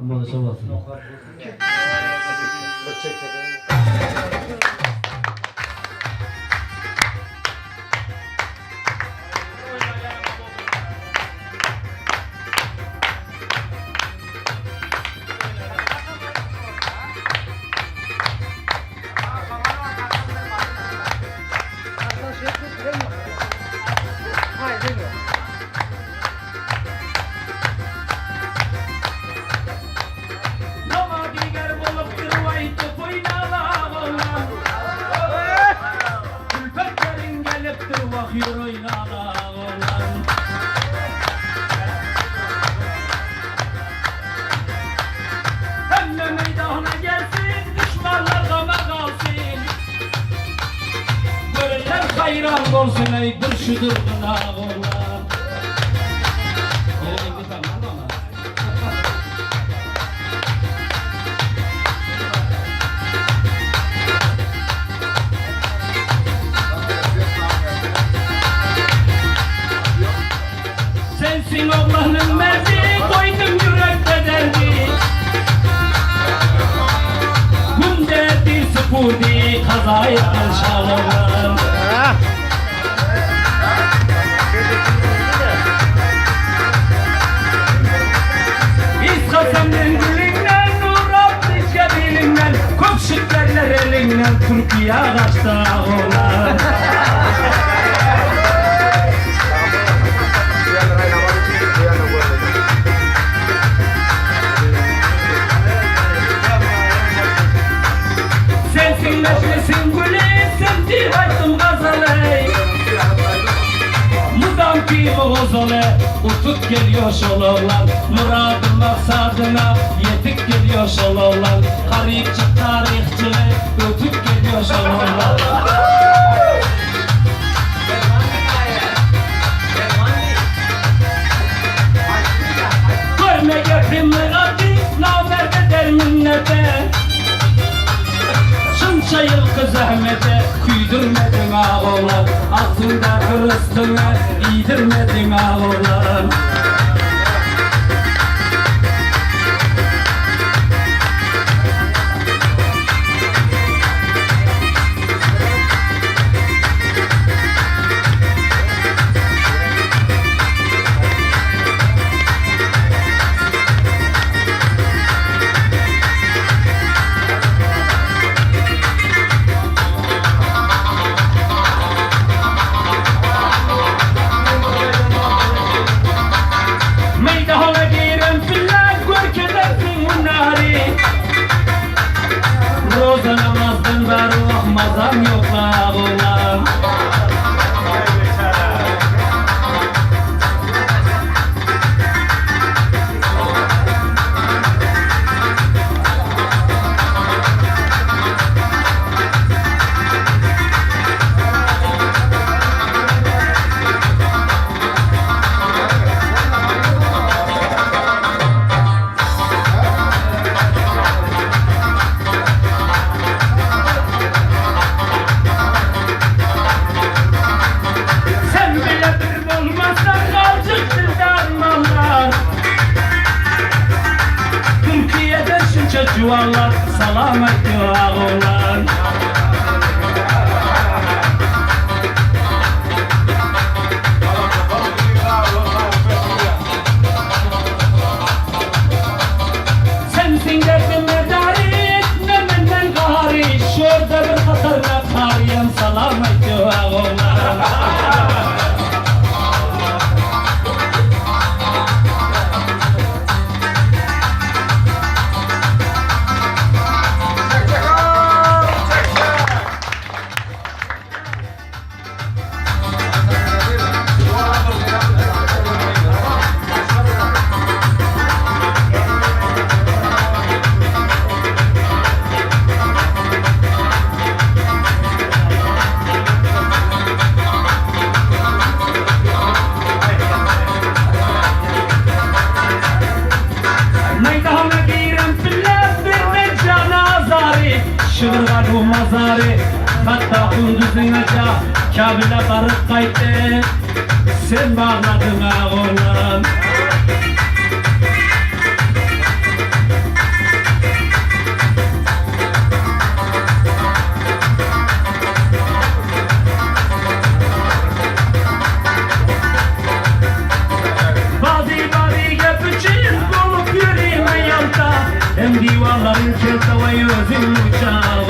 Bana sabahsın. Hayran olsun ey dur şudur gına oğlan. Yerine git ama. Sensin oğlanın merdi, koydum yürekte derdi. Gün derdi sıfırdı, kaza etmez şalvarım. İskasemden dilinden, nur attı cebelinden, komşuk derler elinden, Türkiye kaçta oğlan. Sensin meclisin gülü, sensin haytım gazalı. Mudam ki boğazole, utup geliyor şolovlan. Muradın maksadına yetip geliyor şolovlan. Karikçi tarihçi, ötüp geliyor şolovlan. Görme geprimle adil, namerde der minnete. Şunca yıl kız Ahmet'e küydürmedin ağoğlan. Altında kırıstığına giydirmedin ağoğlan. Roza namazdan var mazam yok ağoğlan. Çuvallar salamet ağoğlan. Sensin derdim medari, etme benden gari. Şurada bir hatarla kariyem salamet ağoğlan. Şırgadu mazarı hatta kunduzun aca Kabil'e varıp kaydı sen bağladın ağoğlan. Divarların kestava yüzün uçağı